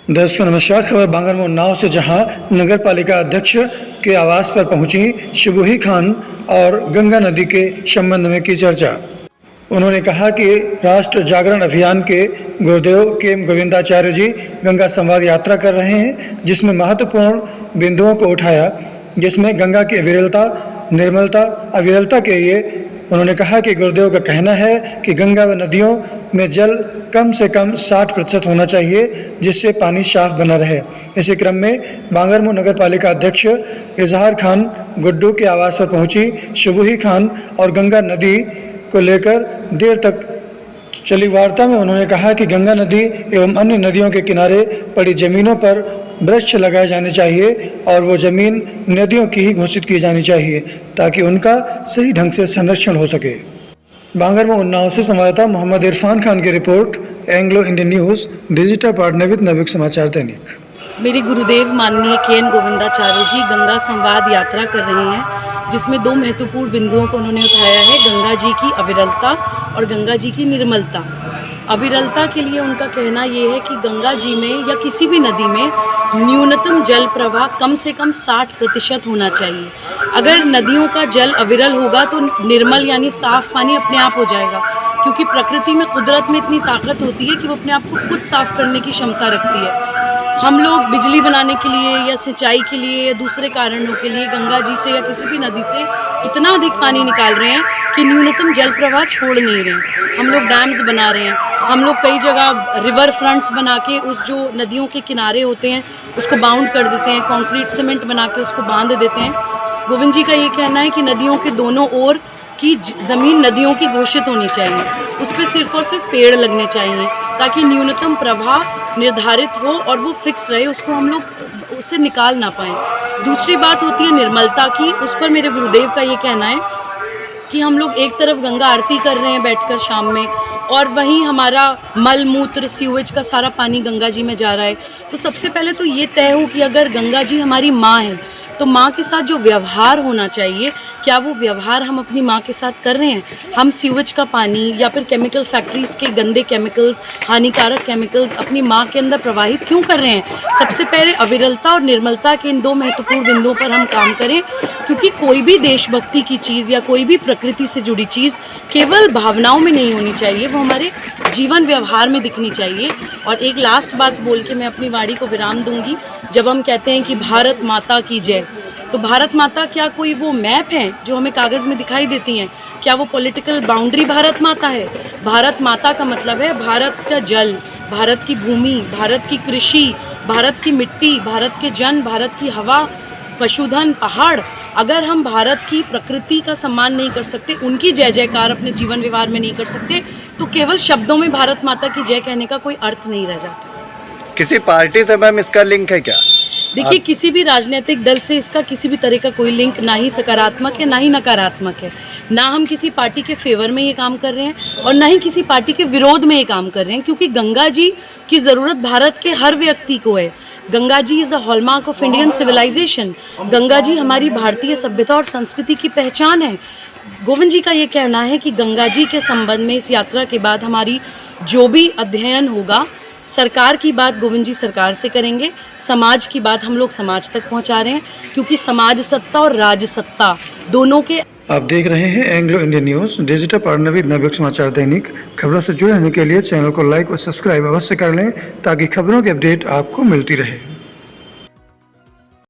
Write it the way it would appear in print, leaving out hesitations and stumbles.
दर्शकों नमस्कार। खबर बांगरमऊ उन्नाव से, जहां नगर पालिका अध्यक्ष के आवास पर पहुंची शबूही खान और गंगा नदी के संबंध में की चर्चा। उन्होंने कहा कि राष्ट्र जागरण अभियान के गुरुदेव के गोविंदाचार्य जी गंगा संवाद यात्रा कर रहे हैं, जिसमें महत्वपूर्ण बिंदुओं को उठाया, जिसमें गंगा की अविरलता, निर्मलता, अविरलता के लिए उन्होंने कहा कि गुरुदेव का कहना है कि गंगा व नदियों में जल कम से कम 60% होना चाहिए, जिससे पानी साफ बना रहे। इसी क्रम में बांगरमऊ नगर पालिका अध्यक्ष इजहार खान गुड्डू के आवास पर पहुंची शबूही खान और गंगा नदी को लेकर देर तक चली वार्ता में उन्होंने कहा कि गंगा नदी एवं अन्य नदियों के किनारे पड़ी जमीनों पर वृक्ष लगाए जाने चाहिए और वो जमीन नदियों की ही घोषित की जानी चाहिए, ताकि उनका सही ढंग से संरक्षण हो सके। बांगरमऊ उन्नाव से संवाददाता मोहम्मद इरफान खान की रिपोर्ट, Anglo Indian news, digital partner with Navyug Samachar Dainik. मेरे गुरुदेव माननीय के.एन. गोविंदाचार्य जी गंगा संवाद यात्रा कर रहे हैं, जिसमें दो महत्वपूर्ण बिंदुओं को उन्होंने उठाया है, गंगा जी की अविरलता और गंगा जी की निर्मलता। अविरलता के लिए उनका कहना ये है कि गंगा जी में या किसी भी नदी में न्यूनतम जल प्रवाह कम से कम 60% होना चाहिए। अगर नदियों का जल अविरल होगा तो निर्मल यानी साफ़ पानी अपने आप हो जाएगा, क्योंकि प्रकृति में, कुदरत में इतनी ताकत होती है कि वो अपने आप को खुद साफ़ करने की क्षमता रखती है। हम लोग बिजली बनाने के लिए या सिंचाई के लिए या दूसरे कारणों के लिए गंगा जी से या किसी भी नदी से इतना अधिक पानी निकाल रहे हैं कि न्यूनतम जल प्रवाह छोड़ नहीं रहे हैं। हम लोग डैम्स बना रहे हैं, हम लोग कई जगह रिवर फ्रंट्स बना के उस जो नदियों के किनारे होते हैं उसको बाउंड कर देते हैं, कंक्रीट सीमेंट बना के उसको बांध देते हैं। गोविंद जी का ये कहना है कि नदियों के दोनों ओर की ज़मीन नदियों की घोषित होनी चाहिए, उस पर सिर्फ और सिर्फ पेड़ लगने चाहिए, ताकि न्यूनतम प्रवाह निर्धारित हो और वो फिक्स रहे, उसको हम लोग उससे निकाल ना पाएँ। दूसरी बात होती है निर्मलता की। उस पर मेरे गुरुदेव का ये कहना है कि हम लोग एक तरफ गंगा आरती कर रहे हैं बैठकर शाम में, और वहीं हमारा मल मूत्र सीवेज का सारा पानी गंगा जी में जा रहा है। तो सबसे पहले तो ये तय हो कि अगर गंगा जी हमारी माँ है तो माँ के साथ जो व्यवहार होना चाहिए, क्या वो व्यवहार हम अपनी माँ के साथ कर रहे हैं? हम सीवेज का पानी या फिर केमिकल फैक्ट्रीज़ के गंदे केमिकल्स, हानिकारक केमिकल्स अपनी माँ के अंदर प्रवाहित क्यों कर रहे हैं? सबसे पहले अविरलता और निर्मलता के इन दो महत्वपूर्ण बिंदुओं पर हम काम करें, क्योंकि कोई भी देशभक्ति की चीज़ या कोई भी प्रकृति से जुड़ी चीज़ केवल भावनाओं में नहीं होनी चाहिए, वो हमारे जीवन व्यवहार में दिखनी चाहिए। और एक लास्ट बात बोल के मैं अपनी वाणी को विराम दूंगी। जब हम कहते हैं कि भारत माता की जय, तो भारत माता क्या कोई वो मैप है जो हमें कागज़ में दिखाई देती हैं? क्या वो पॉलिटिकल बाउंड्री भारत माता है? भारत माता का मतलब है भारत का जल, भारत की भूमि, भारत की कृषि, भारत की मिट्टी, भारत के जन, भारत की हवा, पशुधन, पहाड़। अगर हम भारत की प्रकृति का सम्मान नहीं कर सकते, उनकी जय जयकार अपने जीवन व्यवहार में नहीं कर सकते, तो केवल शब्दों में भारत माता की जय कहने का कोई अर्थ नहीं रह जाता। किसी पार्टी से मैम इसका लिंक है क्या? देखिए, किसी भी राजनीतिक दल से इसका किसी भी तरह का कोई लिंक ना ही सकारात्मक है ना ही नकारात्मक है। ना हम किसी पार्टी के फेवर में ये काम कर रहे हैं और ना ही किसी पार्टी के विरोध में ये काम कर रहे हैं, क्योंकि गंगा जी की ज़रूरत भारत के हर व्यक्ति को है। Ganga ji is the hallmark of Indian civilization. Ganga ji हमारी भारतीय सभ्यता और संस्कृति की पहचान है। गोविंद जी का ये कहना है कि गंगा जी के संबंध में इस यात्रा के बाद हमारी जो भी अध्ययन होगा, सरकार की बात गोविंद जी सरकार से करेंगे, समाज की बात हम लोग समाज तक पहुंचा रहे हैं, क्योंकि समाज सत्ता और राज सत्ता दोनों के। आप देख रहे हैं Anglo Indian news, digital partner with Navyug Samachar Dainik. खबरों से जुड़े रहने के लिए चैनल को लाइक और सब्सक्राइब अवश्य कर लें, ताकि खबरों की अपडेट आपको मिलती रहे।